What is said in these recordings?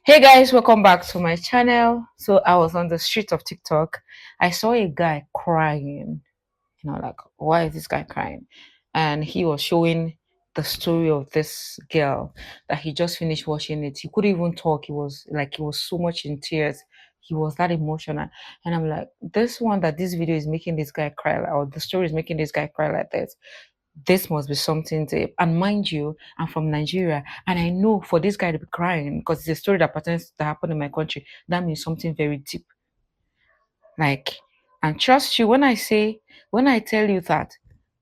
Hey guys, welcome back to my channel. So I was on the street of TikTok. I saw a guy crying. Like, why is this guy crying? And he was showing the story of this girl that he just finished watching it. He couldn't even talk. He was so much in tears. He was that emotional. And I'm like, this one that this video is making this guy cry, or the story is making this guy cry like this must be something deep. And mind you, I'm from Nigeria, and I know for this guy to be crying because it's a story that pertains that happened in my country, that means something very deep. Like, and trust you when I tell you that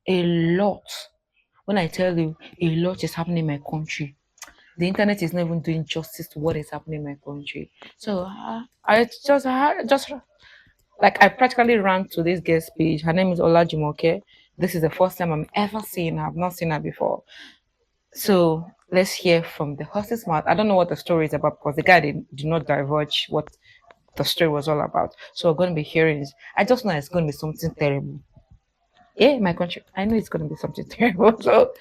a lot, when I tell you a lot is happening in my country, the internet is not even doing justice to what is happening in my country. So I just like I practically ran to this guest page. Her name is Olajumoke. This is the first time I'm ever seeing her. I've not seen her before. So let's hear from the horse's mouth. I don't know what the story is about because the guy did not divulge what the story was all about. So we're going to be hearing this. I just know it's going to be something terrible. Yeah, my country. I know it's going to be something terrible. So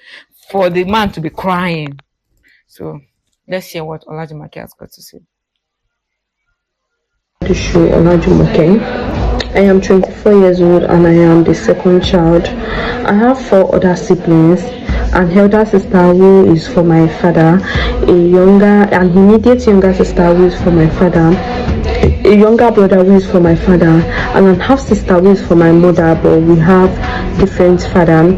for the man to be crying. So let's hear what Olajumake has got to say. To show Olajumoke. I am 24 years old and I am the second child. I have 4 other siblings, an elder sister who is for my father, an immediate younger sister who is for my father, a younger brother who is for my father, and an half sister who is for my mother, but we have different father.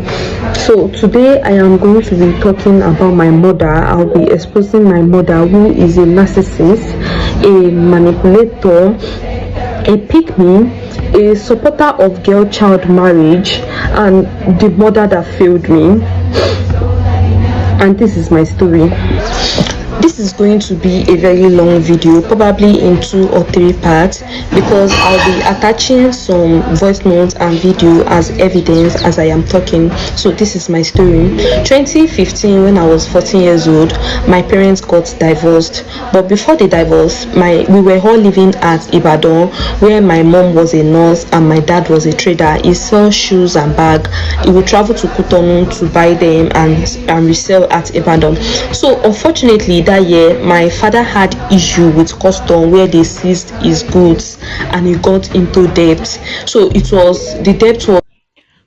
So today I am going to be talking about my mother. I'll be exposing my mother, who is a narcissist, a manipulator, a pick-me, a supporter of girl-child marriage, and the mother that failed me. And this is my story. This is going to be a very long video, probably in 2 or 3 parts, because I'll be attaching some voice notes and video as evidence as I am talking. So this is my story. 2015, when I was 14 years old, my parents got divorced. But before the divorce, we were all living at Ibadan, where my mom was a nurse and my dad was a trader. He sells shoes and bags. He would travel to Cotonou to buy them and resell at Ibadan. So unfortunately, that year my father had issue with custom where they seized his goods and he got into debt. So the debt was.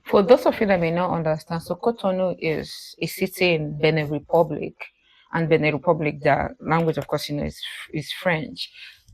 For those of you that may not understand, so Cotonou is a city in Benin Republic, and Benin Republic, the language, of course, is French.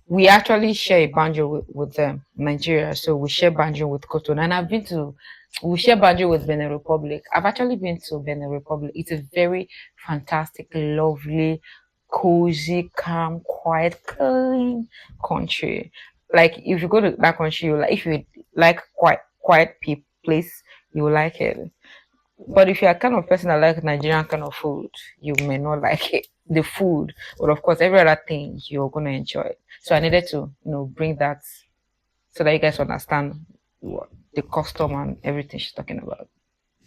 We actually share a boundary with them, Nigeria. So we share boundary with Cotonou, and we share boundary with Benin Republic. I've actually been to Benin Republic. It's a very fantastic, lovely, cozy, calm, quiet, clean country. Like if you go to that country, if you like quiet place, you will like it. But if you're a kind of person that like Nigerian kind of food, you may not like it. The food, but of course, every other thing you're gonna enjoy. So I needed to, bring that so that you guys understand what the custom and everything she's talking about.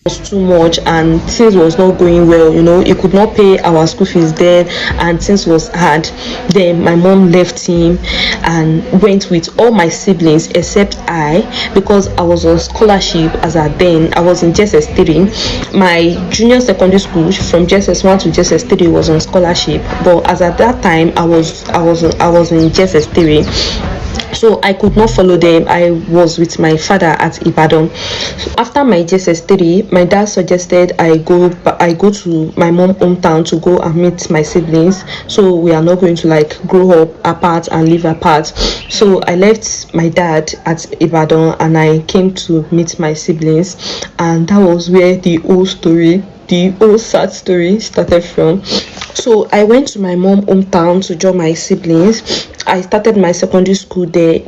Was too much and things was not going well. He could not pay our school fees then and things was hard. Then my mom left him and went with all my siblings except I, because I was on scholarship. As at then I was in JSS 3. My junior secondary school from JSS 1 to JSS 3 was on scholarship, but as at that time I was in JSS 3. So I could not follow them. I was with my father at Ibadan. After my JSS 3, my dad suggested I go to my mom's hometown to go and meet my siblings, so we are not going to grow up apart and live apart. So I left my dad at Ibadan and I came to meet my siblings, and that was where the whole sad story started from. So I went to my mom's hometown to join my siblings. I started my secondary school there.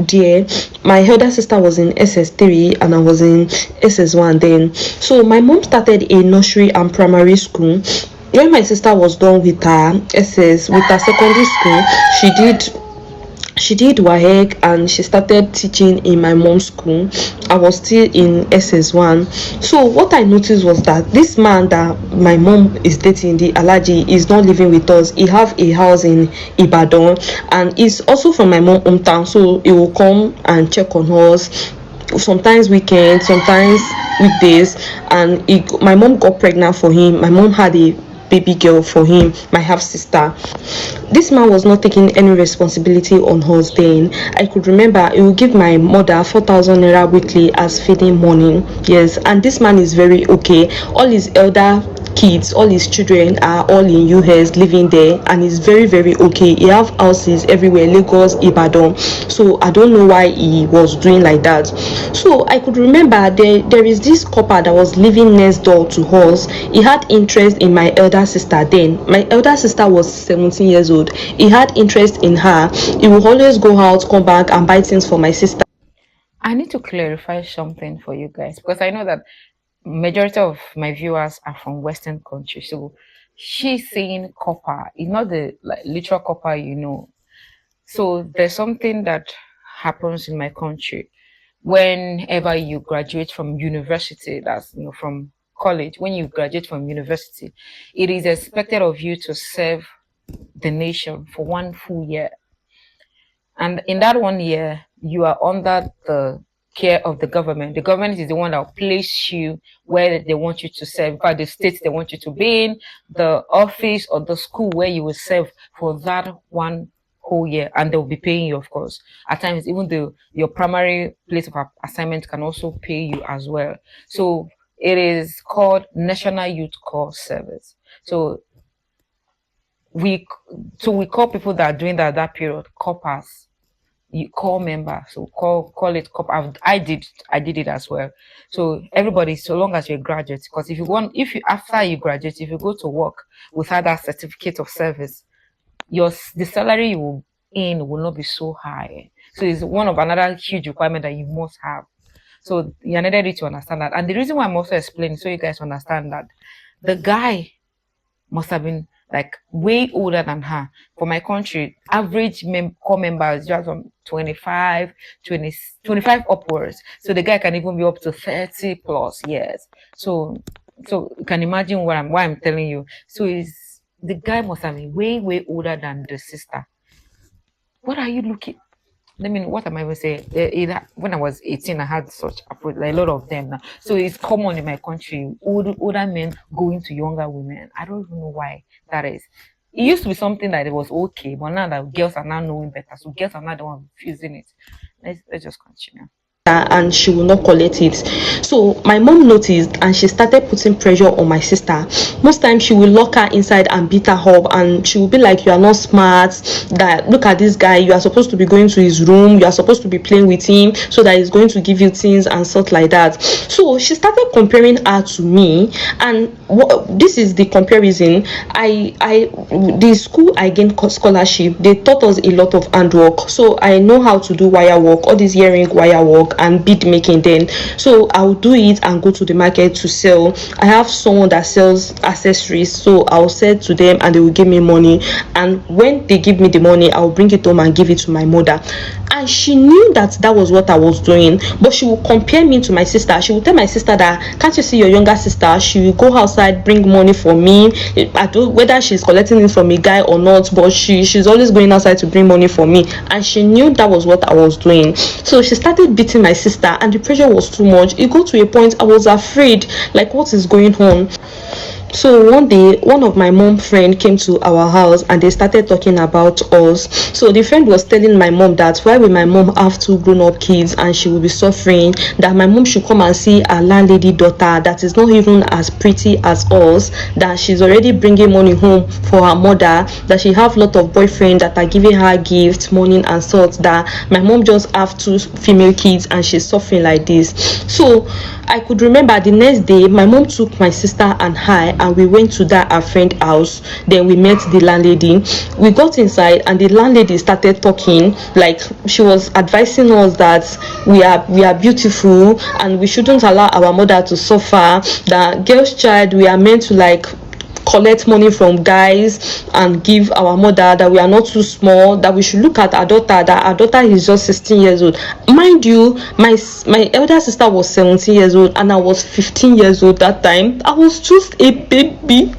My elder sister was in SS3 and I was in SS1 then. So my mom started a nursery and primary school. When my sister was done with her secondary school, she did WAEC and she started teaching in my mom's school. I was still in SS1. So what I noticed was that this man that my mom is dating, the Alaji, is not living with us. He have a house in Ibadan and he's also from my mom's hometown, so he will come and check on us, sometimes weekends, sometimes weekdays. And my mom got pregnant for him. My mom had a baby girl for him, my half sister. This man was not taking any responsibility on us then. I could remember he would give my mother 4,000 naira weekly as feeding money. Yes, and this man is very okay. All his elder kids, all his children are all in US living there, and he's very very okay. He have houses everywhere, Lagos, Ibadan. So I don't know why he was doing like that. So I could remember there is this couple that was living next door to us. He had interest in my elder sister then. My elder sister was 17 years old. He had interest in her. He would always go out, come back and buy things for my sister. I need to clarify something for you guys because I know that majority of my viewers are from Western countries. So she's saying copper, it's not the like literal copper, you know. So there's something that happens in my country whenever you graduate from university, that's from college, when you graduate from university, it is expected of you to serve the nation for 1 full year. And in that 1 year, you are under the care of the government. The government is the one that will place you where they want you to serve, by the state they want you to be in, the office or the school where you will serve for that 1 whole year, and they'll be paying you, of course. At times, even your primary place of assignment can also pay you as well. So it is called National Youth Corps Service. We we call people that are doing that period corpers, you call member, so call it cop. I did it as well. So everybody, so long as you're a graduate, because if you after you graduate, if you go to work without that certificate of service, the salary you will in will not be so high. So it's one of another huge requirement that you must have. So you needed to understand that. And the reason why I'm also explaining, so you guys understand that the guy must have been like way older than her. For my country, average core members just from 25, 20, 25 upwards. So the guy can even be up to 30 plus years. So you can imagine why I'm telling you. So the guy must have been way, way older than the sister. What are you looking? I mean, what am I even saying? When I was 18, I had such approach, like a lot of them now. So it's common in my country, older men going to younger women. I don't even know why that is. It used to be something that it was okay, but now that girls are now knowing better, so girls are not the one refusing it. Let's just continue. And she will not collect it. So my mom noticed and she started putting pressure on my sister. Most times she will lock her inside and beat her up, and she will be like, you are not smart, that look at this guy, you are supposed to be going to his room, you are supposed to be playing with him so that he's going to give you things and stuff like that. So she started comparing her to me, and this is the comparison. The school I gained scholarship, they taught us a lot of handwork, so I know how to do wire work, all this earring wire work and bead making then. So I'll do it and go to the market to sell. I have someone that sells accessories, so I'll sell to them and they will give me money, and when they give me the money, I'll bring it home and give it to my mother. And she knew that was what I was doing, but she will compare me to my sister. She will tell my sister that, can't you see your younger sister, she will go outside, bring money for me, whether she's collecting it from a guy or not, but she's always going outside to bring money for me. And she knew that was what I was doing. So she started beating my sister, and the pressure was too much. It got to a point I was afraid, like, what is going on? So one day, one of my mom friend came to our house and they started talking about us. So the friend was telling my mom that why will my mom have two grown-up kids and she will be suffering, that my mom should come and see a landlady daughter that is not even as pretty as us, that she's already bringing money home for her mother, that she have a lot of boyfriends that are giving her gifts, money and sort, that my mom just have two female kids and she's suffering like this. So I could remember the next day my mom took my sister and I and we went to that our friend house. Then we met the landlady. We got inside and the landlady started talking, like she was advising us that we are beautiful and we shouldn't allow our mother to suffer, that girl's child, we are meant to like collect money from guys and give our mother, that we are not too small, that we should look at our daughter, that our daughter is just 16 years old. Mind you, my elder sister was 17 years old and I was 15 years old that time. I was just a baby.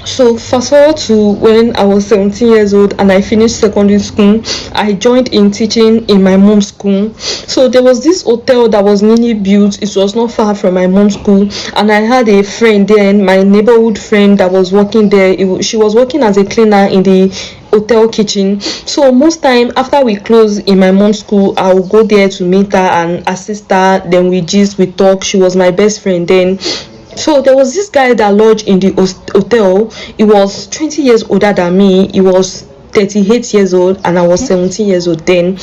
So fast forward to when I was 17 years old and I finished secondary school, I joined in teaching in my mom's school. So there was this hotel that was newly built. It was not far from my mom's school, and I had a friend then, my neighborhood friend that was working there. She was working as a cleaner in the hotel kitchen. So most time after we close in my mom's school, I will go there to meet her and assist her. Then we gist, we talk. She was my best friend then. So there was this guy that lodged in the hotel. He was 20 years older than me. He was 38 years old and I was 17 years old then.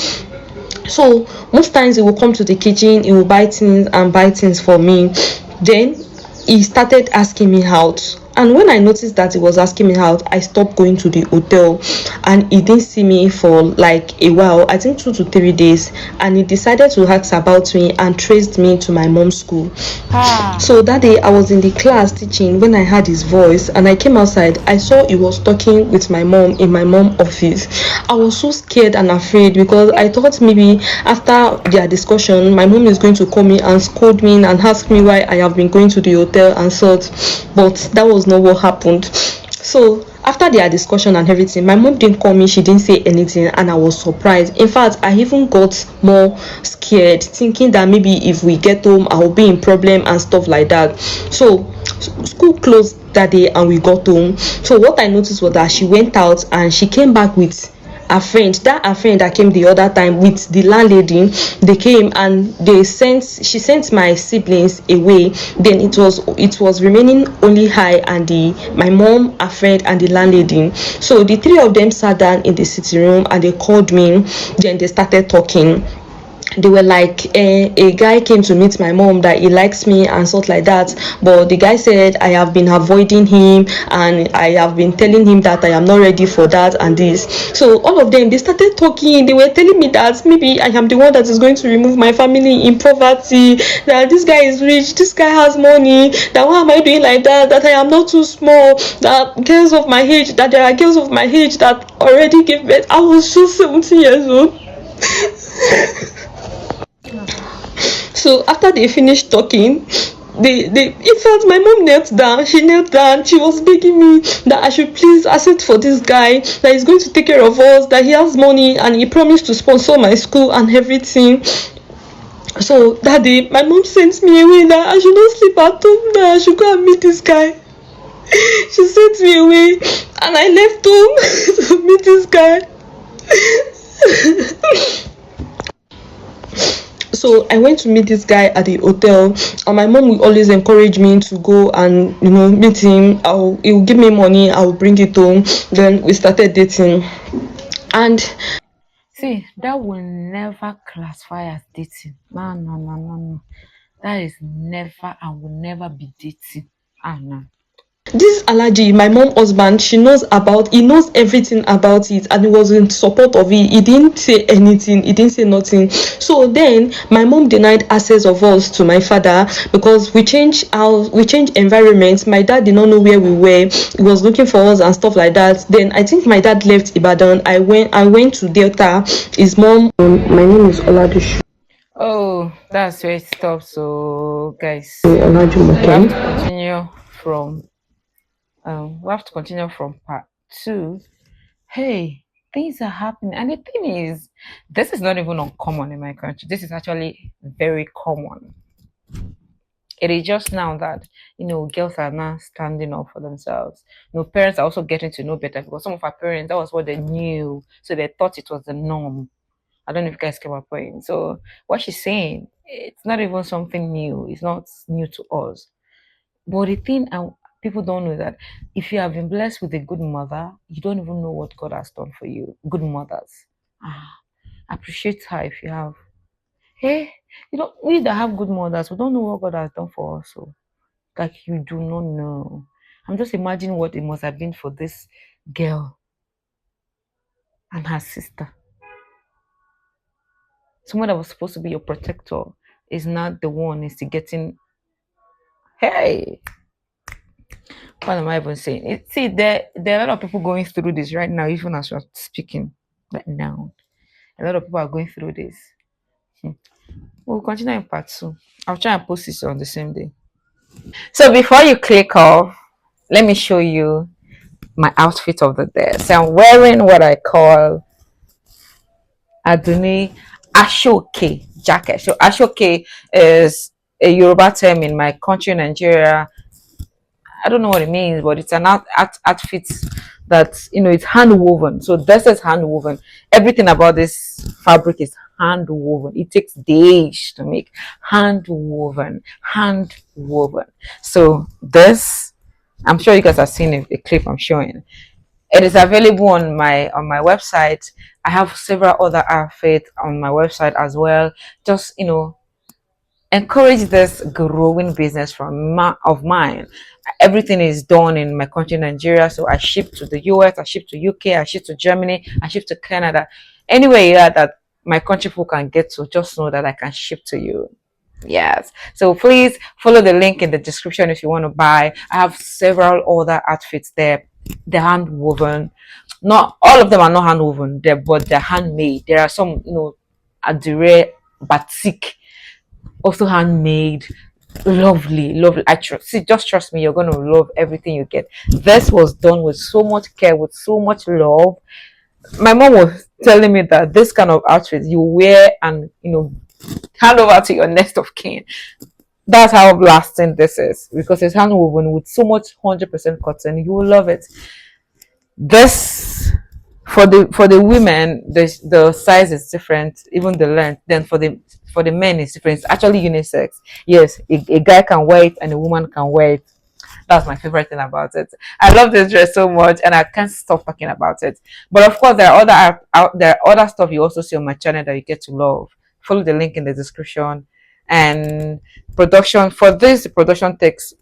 So most times he will come to the kitchen, he will buy things for me. Then he started asking me out, and when I noticed that he was asking me out, I stopped going to the hotel, and he didn't see me for like a while, I think 2 to 3 days, and he decided to ask about me and traced me to my mom's school. Ah, So that day I was in the class teaching when I heard his voice, and I came outside. I saw he was talking with my mom in my mom office. I was so scared and afraid because I thought maybe after their discussion my mom is going to call me and scold me and ask me why I have been going to the hotel and such, but that was not what happened. So after their discussion and everything, my mom didn't call me, she didn't say anything, and I was surprised. In fact, I even got more scared, thinking that maybe if we get home I will be in problem and stuff like that. So school closed that day and we got home. So what I noticed was that she went out and she came back with her friend that came the other time with the landlady. They came and she sent my siblings away. Then it was remaining only I and the my mom, her friend, and the landlady. So the three of them sat down in the sitting room and they called me. Then they started talking. They were like, a guy came to meet my mom that he likes me and stuff like that, but the guy said I have been avoiding him and I have been telling him that I am not ready for that and this. So all of them, they started talking. They were telling me that maybe I am the one that is going to remove my family in poverty, that this guy is rich, this guy has money, that why am I doing like that, that I am not too small, that girls of my age, that there are girls of my age that already gave birth. I was just 17 years old. So after they finished talking, they in fact my mom knelt down, she was begging me that I should please accept for this guy, that he's going to take care of us, that he has money and he promised to sponsor my school and everything. So that day my mom sent me away, that I should not sleep at home, that I should go and meet this guy. She sent me away and I left home to meet this guy. So I went to meet this guy at the hotel, and my mom will always encourage me to go and meet him. He will give me money, I will bring it home. Then we started dating, and see, that will never classify as dating. No, no, no, no, no. That is never and will never be dating. Ah, no. this allergy, my mom husband, he knows everything about it, and he was in support of it. He didn't say anything, he didn't say nothing. So then my mom denied access of us to my father because we changed environments. My dad did not know where we were, he was looking for us and stuff like that. Then I think my dad left Ibadan. I went to Delta. His mom, my name is Oladishu Oh, that's where it stops. So, guys, we have to Olajumoke. continue from part two. Hey, things are happening, and the thing is, this is not even uncommon in my country. This is actually very common. It is just now that girls are now standing up for themselves. Parents are also getting to know better because some of our parents, that was what they knew, so they thought it was the norm. I don't know if you guys get my point. So what she's saying, it's not even something new. It's not new to us. But the thing, and people don't know that if you have been blessed with a good mother, you don't even know what God has done for you. Good mothers. Ah, appreciate her if you have. Hey, we that have good mothers, we don't know what God has done for us. So, like, you do not know. I'm just imagining what it must have been for this girl and her sister. Someone that was supposed to be your protector is not the one instigating. Hey, what am I even saying? See, there are a lot of people going through this right now, even as we're speaking right now. A lot of people are going through this. Hmm. We'll continue in part two. I'll try and post this on the same day. So before you click off, let me show you. my outfit of the day. So I'm wearing what I call Aduni Ashoke jacket. So Ashoke is a Yoruba term in my country, Nigeria. I don't know what it means, but it's an outfit that it's hand woven. So this is hand woven. Everything about this fabric is hand woven. It takes days to make. Hand woven, hand woven. So this, I'm sure you guys have seen a clip I'm showing. It is available on my website. I have several other outfits on my website as well. Just encourage this growing business of mine. Everything is done in my country, Nigeria. So I ship to the US, I ship to UK, I ship to Germany, I ship to Canada. Anywhere that my country people can get to, just know that I can ship to you. Yes. So please follow the link in the description if you want to buy. I have several other outfits there. They're hand woven. Not all of them are not hand woven, but they're handmade. There are some, adire batik, also handmade. Lovely, lovely. Just trust me, you're gonna love everything you get. This was done with so much care, with so much love. My mom was telling me that this kind of outfit you wear and hand over to your next of kin. That's how lasting this is because it's hand woven with so much 100% cotton. You will love it. This for the women, the size is different, even the length. Then for the men, it's different. It's actually unisex. Yes, a guy can wear it and a woman can wear it. That's my favorite thing about it. I love this dress so much, and I can't stop talking about it. But of course, there are there are other stuff you also see on my channel that you get to love. Follow the link in the description. And production for this, the production takes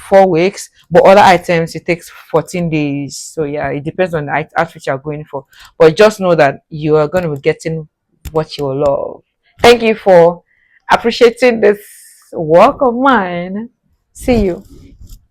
4 weeks, but other items it takes 14 days. So yeah, it depends on the outfit you're going for. But just know that you are going to be getting what you love. Thank you for appreciating this work of mine. See you.